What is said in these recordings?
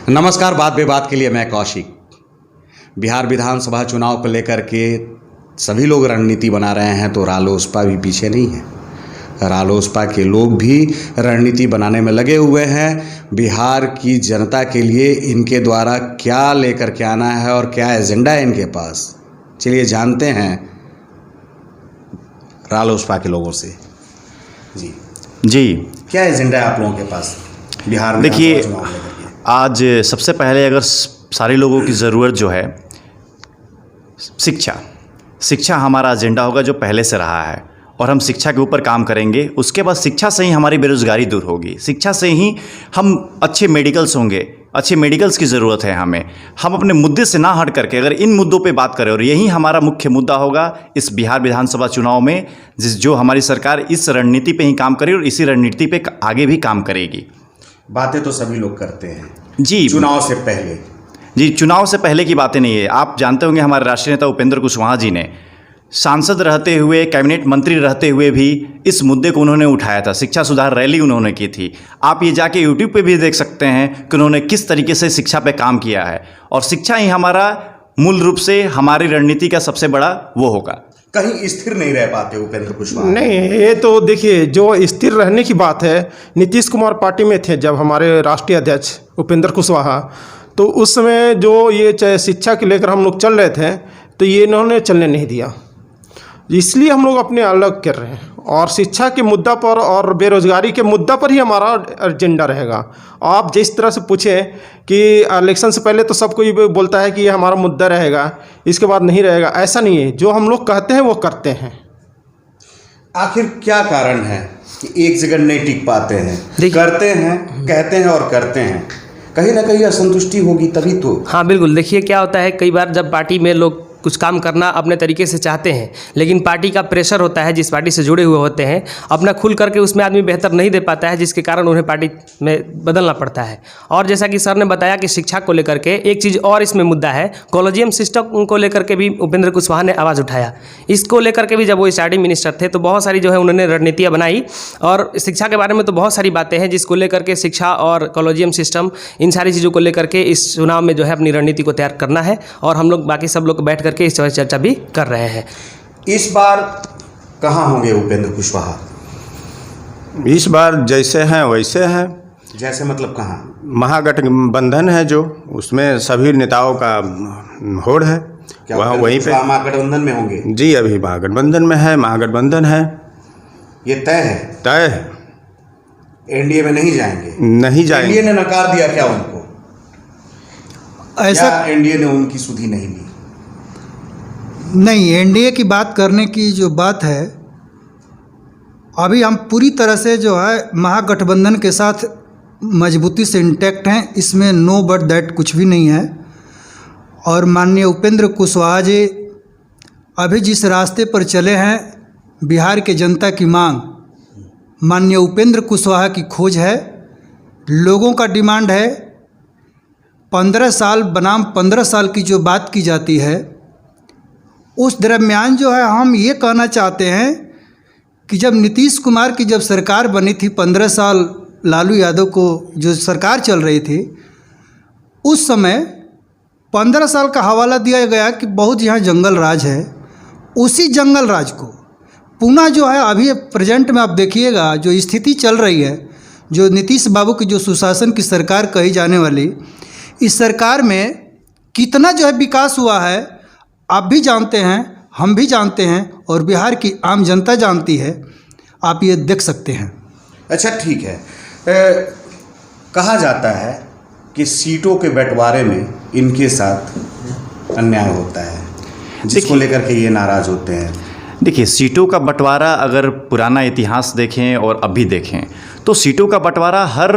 नमस्कार। बात बेबात के लिए मैं कौशिक। बिहार विधानसभा चुनाव को लेकर के सभी लोग रणनीति बना रहे हैं, तो रालोसपा भी पीछे नहीं है। रालोसपा के लोग भी रणनीति बनाने में लगे हुए हैं। बिहार की जनता के लिए इनके द्वारा क्या लेकर के आना है और क्या एजेंडा है इनके पास, चलिए जानते हैं रालोसपा के लोगों से। जी, क्या एजेंडा है आप लोगों के पास बिहार में? देखिए, आज सबसे पहले अगर सारे लोगों की ज़रूरत जो है शिक्षा हमारा एजेंडा होगा, जो पहले से रहा है, और हम शिक्षा के ऊपर काम करेंगे। उसके बाद शिक्षा से ही हमारी बेरोज़गारी दूर होगी, शिक्षा से ही हम अच्छे मेडिकल्स होंगे। अच्छे मेडिकल्स की ज़रूरत है हमें। हम अपने मुद्दे से ना हट करके अगर इन मुद्दों पे बात करें, और यही हमारा मुख्य मुद्दा होगा इस बिहार विधानसभा चुनाव में, जो हमारी सरकार इस रणनीति पे ही काम करे और इसी रणनीति पे आगे भी काम करेगी। बातें तो सभी लोग करते हैं जी, चुनाव से पहले। जी, चुनाव से पहले की बातें नहीं है। आप जानते होंगे हमारे राष्ट्रीय नेता उपेंद्र कुशवाहा जी ने सांसद रहते हुए, कैबिनेट मंत्री रहते हुए भी इस मुद्दे को उन्होंने उठाया था। शिक्षा सुधार रैली उन्होंने की थी। आप ये जाके यूट्यूब पे भी देख सकते हैं कि उन्होंने किस तरीके से शिक्षा पे काम किया है, और शिक्षा ही हमारा मूल रूप से हमारी रणनीति का सबसे बड़ा वो होगा। कहीं स्थिर नहीं रह पाते उपेंद्र कुशवाहा? नहीं, ये तो देखिए, जो स्थिर रहने की बात है, नीतीश कुमार पार्टी में थे जब हमारे राष्ट्रीय अध्यक्ष उपेंद्र कुशवाहा, तो उस समय जो ये चाहे शिक्षा के लेकर हम लोग चल रहे थे, तो ये इन्होंने चलने नहीं दिया। इसलिए हम लोग अपने अलग कर रहे हैं, और शिक्षा के मुद्दा पर और बेरोजगारी के मुद्दा पर ही हमारा एजेंडा रहेगा। आप जिस तरह से पूछें कि इलेक्शन से पहले तो सब कोई बोलता है कि ये हमारा मुद्दा रहेगा, इसके बाद नहीं रहेगा, ऐसा नहीं है। जो हम लोग कहते हैं वो करते हैं। आखिर क्या कारण है कि एक जगह नहीं टिक पाते हैं? करते हैं, कहते हैं और करते हैं, कहीं ना कहीं असंतुष्टि होगी तभी तो। हाँ बिल्कुल। देखिए, क्या होता है, कई बार जब पार्टी में लोग कुछ काम करना अपने तरीके से चाहते हैं, लेकिन पार्टी का प्रेशर होता है, जिस पार्टी से जुड़े हुए होते हैं, अपना खुल करके उसमें आदमी बेहतर नहीं दे पाता है, जिसके कारण उन्हें पार्टी में बदलना पड़ता है। और जैसा कि सर ने बताया कि शिक्षा को लेकर के एक चीज़ और इसमें मुद्दा है, कॉलेजियम सिस्टम को लेकर के भी उपेंद्र कुशवाहा ने आवाज़ उठाया। इसको लेकर के भी जब वो स्टडी मिनिस्टर थे तो बहुत सारी जो है उन्होंने रणनीतियाँ बनाई, और शिक्षा के बारे में तो बहुत सारी बातें हैं जिसको लेकर के शिक्षा और कॉलेजियम सिस्टम, इन सारी चीज़ों को लेकर के इस चुनाव में जो है अपनी रणनीति को तैयार करना है, और हम लोग बाकी सब लोग बैठ करके इस चर्चा भी कर रहे हैं। इस बार कहाँ होंगे उपेंद्र कुशवाहा? इस बार जैसे हैं वैसे हैं। जैसे मतलब कहाँ? महागठबंधन है जो, उसमें सभी नेताओं का होड़ है, वहाँ वहीं पे महागठबंधन में होंगे? जी, अभी महागठबंधन में है, महागठबंधन है। ये तय है? तय है। एनडीए में नहीं जाएंगे? नहीं जाएंगे। एनडीए ने नकार दिया क्या उनको? ऐसा एनडीए ने उनकी सुधि नहीं ली? नहीं, एनडीए की बात करने की जो बात है, अभी हम पूरी तरह से जो है महागठबंधन के साथ मजबूती से इंटैक्ट हैं, इसमें नो बट दैट कुछ भी नहीं है। और माननीय उपेंद्र कुशवाहा जी अभी जिस रास्ते पर चले हैं, बिहार के जनता की मांग माननीय उपेंद्र कुशवाहा की खोज है। लोगों का डिमांड है 15 साल बनाम 15 साल की जो बात की जाती है, उस दरमियान जो है हम ये कहना चाहते हैं कि जब नीतीश कुमार की जब सरकार बनी थी, 15 साल लालू यादव को जो सरकार चल रही थी, उस समय 15 साल का हवाला दिया गया कि बहुत यहाँ जंगल राज है। उसी जंगल राज को पुनः जो है अभी प्रेजेंट में आप देखिएगा जो स्थिति चल रही है, जो नीतीश बाबू की जो सुशासन की सरकार कही जाने वाली, इस सरकार में कितना जो है विकास हुआ है आप भी जानते हैं, हम भी जानते हैं, और बिहार की आम जनता जानती है। आप ये देख सकते हैं। अच्छा, ठीक है। कहा जाता है कि सीटों के बंटवारे में इनके साथ अन्याय होता है, जिसको लेकर के ये नाराज़ होते हैं। देखिए, सीटों का बंटवारा अगर पुराना इतिहास देखें और अभी देखें, तो सीटों का बंटवारा हर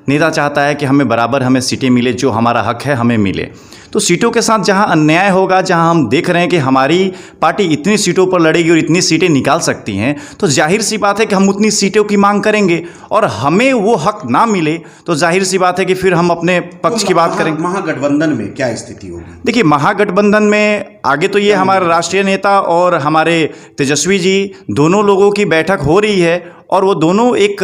नेता चाहता है कि हमें बराबर हमें सीटें मिले, जो हमारा हक है हमें मिले। तो सीटों के साथ जहां अन्याय होगा, जहां हम देख रहे हैं कि हमारी पार्टी इतनी सीटों पर लड़ेगी और इतनी सीटें निकाल सकती हैं, तो जाहिर सी बात है कि हम उतनी सीटों की मांग करेंगे, और हमें वो हक ना मिले तो जाहिर सी बात है कि फिर हम अपने पक्ष की बात करेंगे। महागठबंधन में क्या स्थिति होगी? देखिए, महागठबंधन में आगे तो ये हमारे राष्ट्रीय नेता और हमारे तेजस्वी जी दोनों लोगों की बैठक हो रही है, और वो दोनों एक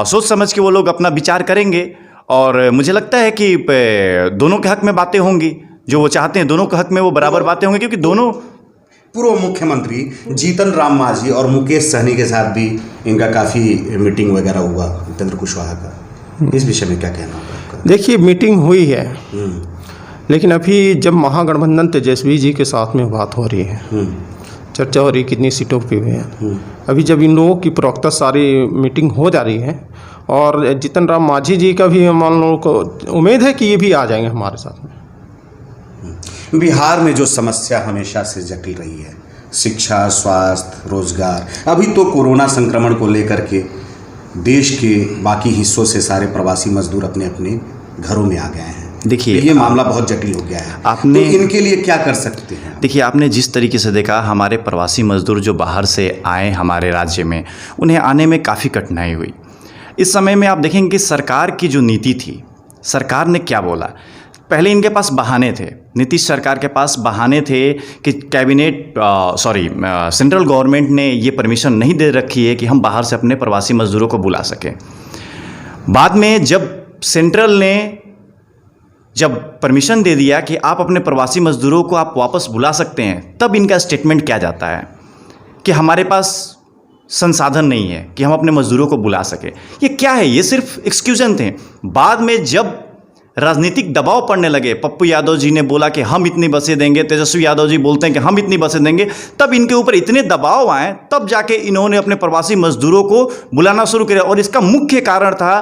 सोच समझ के वो लोग अपना विचार करेंगे, और मुझे लगता है कि दोनों के हक में बातें होंगी, जो वो चाहते हैं दोनों के हक में वो बराबर बातें होंगी, क्योंकि दोनों पूर्व मुख्यमंत्री जीतन राम मांझी और मुकेश सहनी के साथ भी इनका काफ़ी मीटिंग वगैरह हुआ उपेंद्र कुशवाहा का, इस विषय में क्या कहना होगा आपका? देखिए, मीटिंग हुई है, लेकिन अभी जब महागठबंधन तेजस्वी जी के साथ में बात हो रही है, चर्चा हो रही है कितनी सीटों पे हुई है, अभी जब इन लोगों की प्रवक्ता सारी मीटिंग हो जा रही है, और जीतन राम मांझी जी का भी हम लोगों को उम्मीद है कि ये भी आ जाएंगे हमारे साथ में। बिहार में जो समस्या हमेशा से जटिल रही है, शिक्षा, स्वास्थ्य, रोजगार, अभी तो कोरोना संक्रमण को लेकर के देश के बाकी हिस्सों से सारे प्रवासी मजदूर अपने अपने घरों में आ गए हैं। देखिए, ये मामला बहुत जटिल हो गया है। आपने तो इनके लिए क्या कर सकते हैं? देखिए, आपने जिस तरीके से देखा, हमारे प्रवासी मजदूर जो बाहर से आए हमारे राज्य में, उन्हें आने में काफ़ी कठिनाई हुई। इस समय में आप देखेंगे कि सरकार की जो नीति थी, सरकार ने क्या बोला। पहले इनके पास बहाने थे, नीतीश सरकार के पास बहाने थे कि सेंट्रल गवर्नमेंट ने ये परमिशन नहीं दे रखी है कि हम बाहर से अपने प्रवासी मजदूरों को बुला सकें। बाद में जब सेंट्रल ने जब परमिशन दे दिया कि आप अपने प्रवासी मजदूरों को आप वापस बुला सकते हैं, तब इनका स्टेटमेंट क्या जाता है कि हमारे पास संसाधन नहीं है कि हम अपने मजदूरों को बुला सके। ये क्या है? ये सिर्फ एक्सक्यूजन थे। बाद में जब राजनीतिक दबाव पड़ने लगे, पप्पू यादव जी ने बोला कि हम इतनी बसें देंगे, तेजस्वी यादव जी बोलते हैं कि हम इतनी बसें देंगे, तब इनके ऊपर इतने दबाव आए, तब जाके इन्होंने अपने प्रवासी मजदूरों को बुलाना शुरू किया। और इसका मुख्य कारण था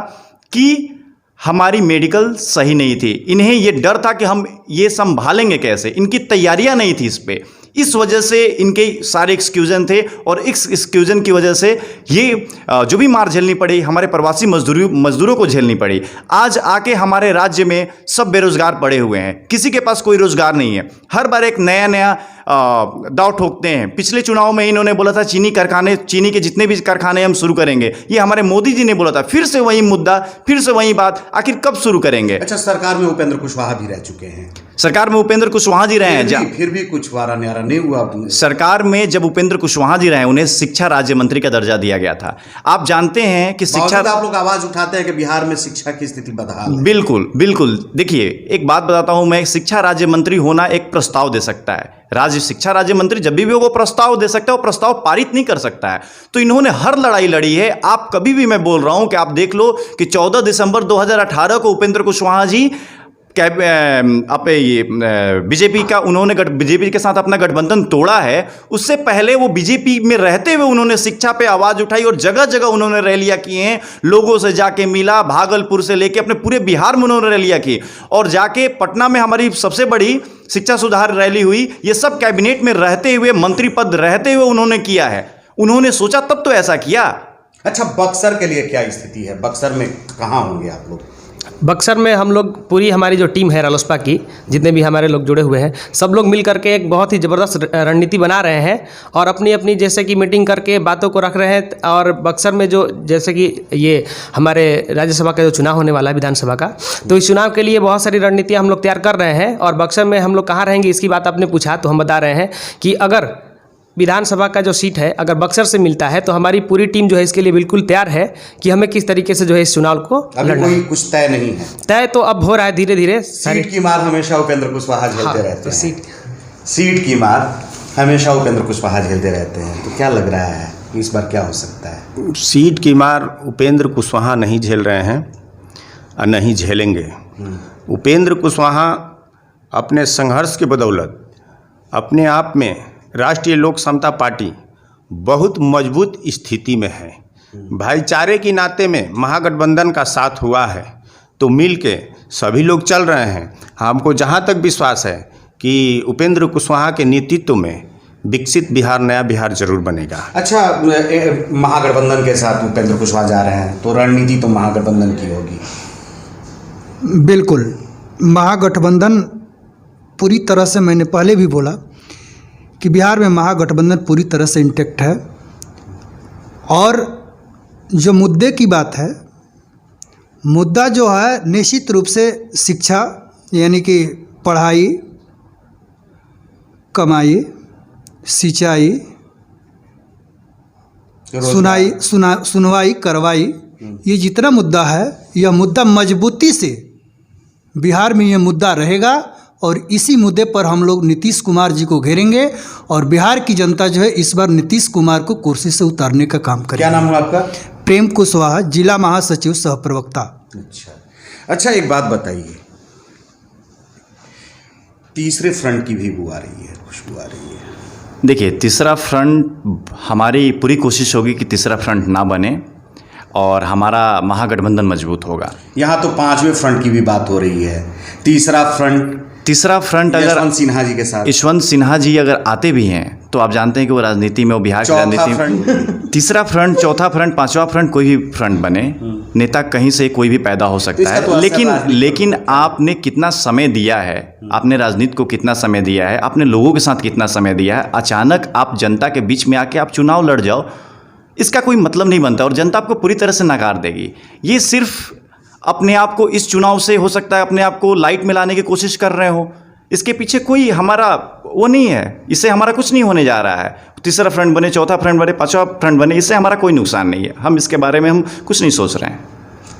कि हमारी मेडिकल सही नहीं थी। इन्हें ये डर था कि हम ये संभालेंगे कैसे, इनकी तैयारियां नहीं थी इस पे। इस वजह से इनके सारे एक्सक्यूजन थे, और इस एक्सक्यूजन की वजह से ये जो भी मार झेलनी पड़ी, हमारे प्रवासी मजदूरों को झेलनी पड़ी। आज आके हमारे राज्य में सब बेरोजगार पड़े हुए हैं, किसी के पास कोई रोजगार नहीं है। हर बार एक नया नया दाव ठोकते हैं। पिछले चुनाव में इन्होंने बोला था चीनी के जितने भी कारखाने हम शुरू करेंगे, ये हमारे मोदी जी ने बोला था। फिर से वही मुद्दा, फिर से वही बात, आखिर कब शुरू करेंगे? अच्छा, सरकार में उपेंद्र कुशवाहा भी रह चुके हैं। सरकार में उपेंद्र कुशवाहा जी रहे हैं, फिर भी कुछ वारा न्यारा नहीं हुआ। सरकार में जब उपेंद्र कुशवाहा जी रहे, उन्हें शिक्षा राज्य मंत्री का दर्जा दिया गया था। आप जानते हैं कि शिक्षा, आप लोग आवाज उठाते हैं कि बिहार में शिक्षा की स्थिति बदहाल है। बिल्कुल बिल्कुल। देखिए, एक बात बताता हूं मैं, शिक्षा राज्य मंत्री होना एक प्रस्ताव दे सकता है। शिक्षा राज्य मंत्री जब भी वो प्रस्ताव दे सकता है, वो प्रस्ताव पारित नहीं कर सकता है। तो इन्होंने हर लड़ाई लड़ी है। आप कभी भी, मैं बोल रहा हूं कि आप देख लो कि 14 दिसंबर 2018 को उपेंद्र कुशवाहा जी बीजेपी के साथ अपना गठबंधन तोड़ा है। उससे पहले वो बीजेपी में रहते हुए उन्होंने शिक्षा पे आवाज उठाई, और जगह जगह उन्होंने रैलियां की हैं, लोगों से जाके मिला, भागलपुर से लेके अपने पूरे बिहार में उन्होंने रैलियां की, और जाके पटना में हमारी सबसे बड़ी शिक्षा सुधार रैली हुई। ये सब कैबिनेट में रहते हुए, मंत्री पद रहते हुए उन्होंने किया है। उन्होंने सोचा तब तो ऐसा किया। अच्छा, बक्सर के लिए क्या स्थिति है? बक्सर में कहाँ होंगे आप लोग? बक्सर में हम लोग, पूरी हमारी जो टीम है रालोसपा की, जितने भी हमारे लोग जुड़े हुए हैं, सब लोग मिल करके एक बहुत ही ज़बरदस्त रणनीति बना रहे हैं, और अपनी अपनी जैसे कि मीटिंग करके बातों को रख रहे हैं। और बक्सर में जो जैसे कि ये हमारे राज्यसभा का जो चुनाव होने वाला है, विधानसभा का, तो इस चुनाव के लिए बहुत सारी रणनीतियाँ हम लोग तैयार कर रहे हैं। और बक्सर में हम लोग कहाँ रहेंगे, इसकी बात आपने पूछा, तो हम बता रहे हैं कि अगर विधानसभा का जो सीट है अगर बक्सर से मिलता है, तो हमारी पूरी टीम जो है इसके लिए बिल्कुल तैयार है कि हमें किस तरीके से जो है इस चुनाव को लड़ना है। कुछ तय नहीं है? तय तो अब हो रहा है धीरे धीरे। सीट की मार हमेशा उपेंद्र कुशवाहा झेलते रहते तो हैं। सीट की मार हमेशा उपेंद्र कुशवाहा झेलते रहते हैं। तो क्या लग रहा है इस बार क्या हो सकता है? सीट की मार उपेंद्र कुशवाहा नहीं झेल रहे हैं और नहीं झेलेंगे। उपेंद्र कुशवाहा अपने संघर्ष के बदौलत अपने आप में राष्ट्रीय लोक समता पार्टी बहुत मजबूत स्थिति में है। भाईचारे के नाते में महागठबंधन का साथ हुआ है, तो मिल के सभी लोग चल रहे हैं। हमको जहाँ तक विश्वास है कि उपेंद्र कुशवाहा के नेतृत्व में विकसित बिहार, नया बिहार जरूर बनेगा। अच्छा, महागठबंधन के साथ उपेंद्र कुशवाहा जा रहे हैं, तो रणनीति तो महागठबंधन की होगी। बिल्कुल, महागठबंधन पूरी तरह से, मैंने पहले भी बोला कि बिहार में महागठबंधन पूरी तरह से इंटैक्ट है। और जो मुद्दे की बात है, मुद्दा जो है निश्चित रूप से शिक्षा, यानी कि पढ़ाई, कमाई, सिंचाई, सुनवाई, कार्रवाई, ये जितना मुद्दा है, यह मुद्दा मजबूती तेज़ी से बिहार में ये मुद्दा रहेगा और इसी मुद्दे पर हम लोग नीतीश कुमार जी को घेरेंगे और बिहार की जनता जो है इस बार नीतीश कुमार को कुर्सी से उतारने का काम करेगी। क्या नाम है आपका? प्रेम कुशवाहा, जिला महासचिव सह प्रवक्ता। अच्छा, एक बात बताइए, तीसरे फ्रंट की भी बू आ रही है, खुशबू आ रही है। देखिए, तीसरा फ्रंट, हमारी पूरी कोशिश होगी कि तीसरा फ्रंट ना बने और हमारा महागठबंधन मजबूत होगा। यहाँ तो पांचवें फ्रंट की भी बात हो रही है। तीसरा फ्रंट अगर यशवंत सिन्हा जी के साथ, यशवंत सिन्हा जी अगर आते भी हैं तो आप जानते हैं कि वो राजनीति में, वो बिहार की राजनीति में तीसरा फ्रंट, चौथा फ्रंट, पांचवा फ्रंट, कोई भी फ्रंट बने, नेता कहीं से कोई भी पैदा हो सकता है। तो लेकिन आपने कितना समय दिया है, आपने राजनीति को कितना समय दिया है, आपने लोगों के साथ कितना समय दिया है। अचानक आप जनता के बीच में आके आप चुनाव लड़ जाओ, इसका कोई मतलब नहीं बनता और जनता आपको पूरी तरह से नकार देगी। ये सिर्फ अपने आप को इस चुनाव से, हो सकता है अपने आप को लाइट में लाने की कोशिश कर रहे हो, इसके पीछे कोई हमारा वो नहीं है, इससे हमारा कुछ नहीं होने जा रहा है। तीसरा फ्रंट बने, चौथा फ्रंट बने, पांचवा फ्रंट बने, इससे हमारा कोई नुकसान नहीं है। हम इसके बारे में हम कुछ नहीं सोच रहे हैं।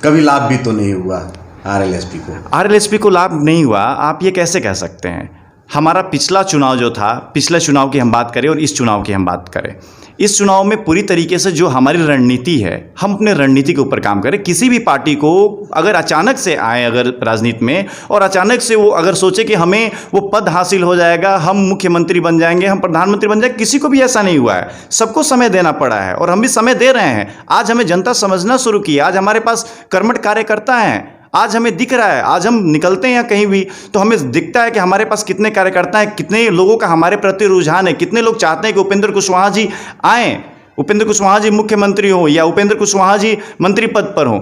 कभी लाभ भी तो नहीं हुआ आरएलएसपी को लाभ नहीं हुआ, आप ये कैसे कह सकते हैं? हमारा पिछला चुनाव जो था, पिछले चुनाव की हम बात करें और इस चुनाव की हम बात करें, इस चुनाव में पूरी तरीके से जो हमारी रणनीति है, हम अपने रणनीति के ऊपर काम करें। किसी भी पार्टी को अगर अचानक से आए अगर राजनीति में और अचानक से वो अगर सोचे कि हमें वो पद हासिल हो जाएगा, हम मुख्यमंत्री बन जाएंगे, हम प्रधानमंत्री बन जाएंगे, किसी को भी ऐसा नहीं हुआ है। सबको समय देना पड़ा है और हम भी समय दे रहे हैं। आज हमें जनता समझना शुरू की, आज हमारे पास कर्मठ कार्यकर्ता हैं, आज हमें दिख रहा है। आज हम निकलते हैं कहीं भी तो हमें दिखता है कि हमारे पास कितने कार्यकर्ता हैं, कितने लोगों का हमारे प्रति रुझान है, कितने लोग चाहते हैं कि उपेंद्र कुशवाहा जी आएँ, उपेंद्र कुशवाहा जी मुख्यमंत्री हो या उपेंद्र कुशवाहा जी मंत्री पद पर हो।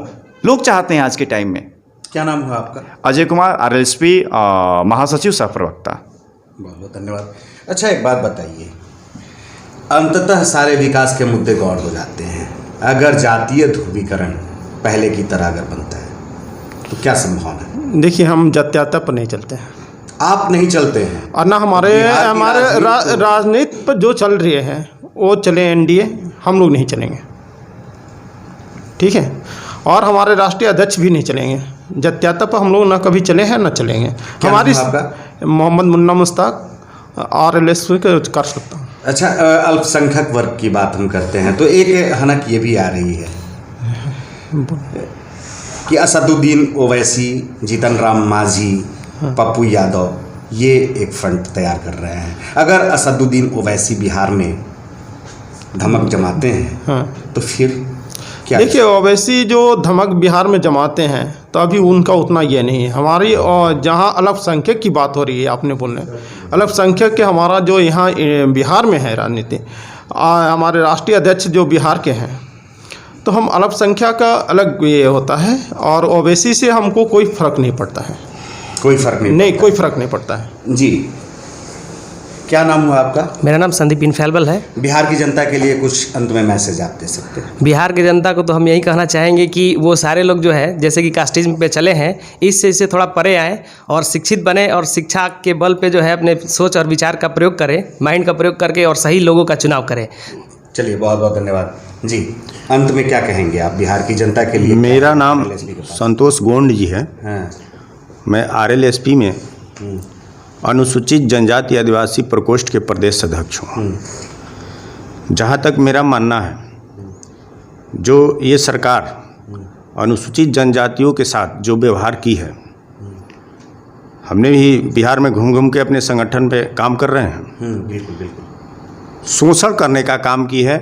लोग चाहते हैं आज के टाइम में। क्या नाम है आपका? अजय कुमार, आरएलएसपी महासचिव सह प्रवक्ता। बहुत बहुत धन्यवाद। अच्छा, एक बात बताइए, अंततः सारे विकास के मुद्दे गौर हो जाते हैं। अगर जातीय ध्रुवीकरण पहले की तरह अगर बनता है तो क्या संभावना है? देखिए, हम जात्याता पर नहीं चलते हैं। आप नहीं चलते हैं और ना हमारे राजनीति पर जो चल रही है वो चले एनडीए, हम लोग नहीं चलेंगे, ठीक है। और हमारे राष्ट्रीय अध्यक्ष भी नहीं चलेंगे। जात्याता पर हम लोग ना कभी चले हैं ना चलेंगे। हमारी मोहम्मद मुन्ना मुश्ताक आरएलएसपी कर सकता हूँ। अच्छा, अल्पसंख्यक वर्ग की बात हम करते हैं तो एक हनक ये भी आ रही है कि असदुद्दीन ओवैसी, जीतन राम मांझी, पप्पू यादव ये एक फ्रंट तैयार कर रहे हैं। अगर असदुद्दीन ओवैसी बिहार में धमक जमाते हैं तो फिर क्या? देखिए, ओवैसी जो धमक बिहार में जमाते हैं तो अभी उनका उतना ये नहीं है। हमारी जहाँ अल्पसंख्यक की बात हो रही है, आपने बोलने अल्पसंख्यक के, हमारा जो यहाँ बिहार में है राजनीति, हमारे राष्ट्रीय अध्यक्ष जो बिहार के हैं, तो हम अल्पसंख्यक का अलग ये होता है और ओवैसी से हमको कोई फ़र्क नहीं पड़ता है। कोई फ़र्क नहीं कोई फ़र्क नहीं पड़ता है जी। क्या नाम हुआ आपका? मेरा नाम संदीप इनफैलेबल है। बिहार की जनता के लिए कुछ अंत में मैसेज आप दे सकते हैं? बिहार की जनता को तो हम यही कहना चाहेंगे कि वो सारे लोग जो है, जैसे कि कास्टिज्म पे चले हैं, इससे थोड़ा परे आएँ और शिक्षित बने और शिक्षा के बल पे जो है अपने सोच और विचार का प्रयोग करें, माइंड का प्रयोग करके और सही लोगों का चुनाव करें। चलिए, बहुत बहुत धन्यवाद जी। अंत में क्या कहेंगे आप बिहार की जनता के लिए? मेरा नाम संतोष गोंड जी है। हाँ। मैं आरएलएसपी में अनुसूचित जनजाति आदिवासी प्रकोष्ठ के प्रदेश अध्यक्ष हूँ। जहाँ तक मेरा मानना है, जो ये सरकार अनुसूचित जनजातियों के साथ जो व्यवहार की है, हमने भी बिहार में घूम घूम के अपने संगठन पे काम कर रहे हैं। बिल्कुल बिल्कुल। शोषण करने का काम की है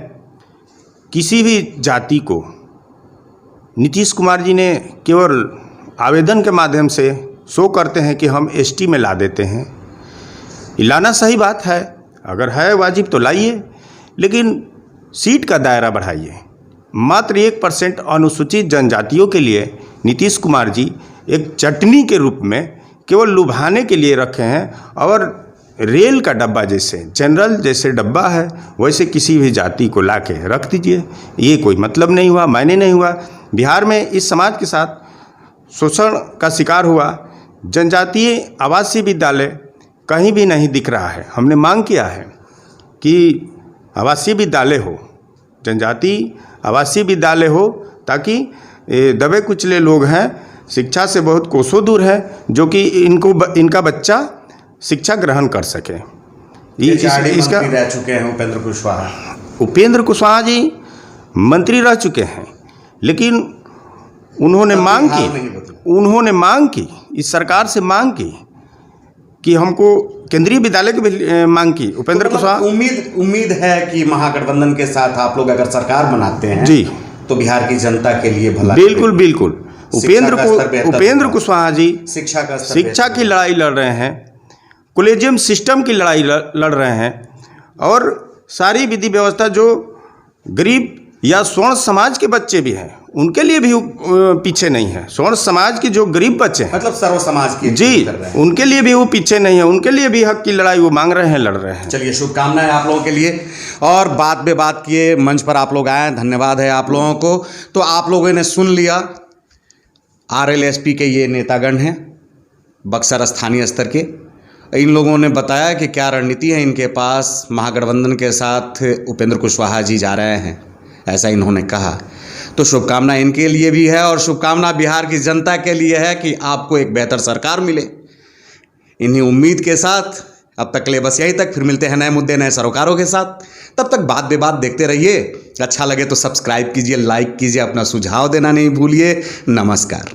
किसी भी जाति को। नीतीश कुमार जी ने केवल आवेदन के माध्यम से शो करते हैं कि हम एसटी में ला देते हैं। लाना सही बात है, अगर है वाजिब तो लाइए, लेकिन सीट का दायरा बढ़ाइए। मात्र 1% अनुसूचित जनजातियों के लिए नीतीश कुमार जी एक चटनी के रूप में केवल लुभाने के लिए रखे हैं। और रेल का डब्बा जैसे, जनरल जैसे डब्बा है, वैसे किसी भी जाति को ला के रख दीजिए। ये कोई मतलब नहीं हुआ, मायने नहीं हुआ। बिहार में इस समाज के साथ शोषण का शिकार हुआ जनजातीय आवासीय विद्यालय कहीं भी नहीं दिख रहा है। हमने मांग किया है कि आवासीय विद्यालय हो, जनजातीय आवासीय विद्यालय हो, ताकि दबे कुचले लोग हैं शिक्षा से बहुत कोसों दूर है, जो कि इनका बच्चा शिक्षा ग्रहण कर सके। इसका रह चुके हैं उपेंद्र कुशवाहा जी मंत्री रह चुके हैं, लेकिन उन्होंने मांग की इस सरकार से मांग की कि हमको केंद्रीय विद्यालय की भी मांग की। उपेंद्र कुशवाहा उम्मीद है कि महागठबंधन के साथ आप लोग अगर सरकार बनाते हैं जी तो बिहार की जनता के लिए भला। बिल्कुल उपेंद्र कुशवाहा जी शिक्षा की लड़ाई लड़ रहे हैं, कॉलेजियम सिस्टम की लड़ाई लड़ रहे हैं, और सारी विधि व्यवस्था जो गरीब या स्वर्ण समाज के बच्चे भी हैं उनके लिए भी पीछे नहीं है। स्वर्ण समाज के जो गरीब बच्चे हैं, मतलब सर्व समाज के जी, उनके लिए भी वो पीछे नहीं है, उनके लिए भी हक की लड़ाई वो मांग रहे हैं, लड़ रहे हैं। चलिए, शुभकामनाएं आप लोगों के लिए। और बात पे बात किए, मंच पर आप लोग आए, धन्यवाद है आप लोगों को। तो आप लोगों ने सुन लिया, RLSP के ये नेतागण हैं बक्सर स्थानीय स्तर के। इन लोगों ने बताया कि क्या रणनीति है इनके पास। महागठबंधन के साथ उपेंद्र कुशवाहा जी जा रहे हैं, ऐसा इन्होंने कहा। तो शुभकामना इनके लिए भी है और शुभकामना बिहार की जनता के लिए है कि आपको एक बेहतर सरकार मिले। इन्हीं उम्मीद के साथ अब तक ले बस यहीं तक, फिर मिलते हैं नए मुद्दे नए सरोकारों के साथ। तब तक बात बेबात देखते रहिए। अच्छा लगे तो सब्सक्राइब कीजिए, लाइक कीजिए, अपना सुझाव देना नहीं भूलिए। नमस्कार।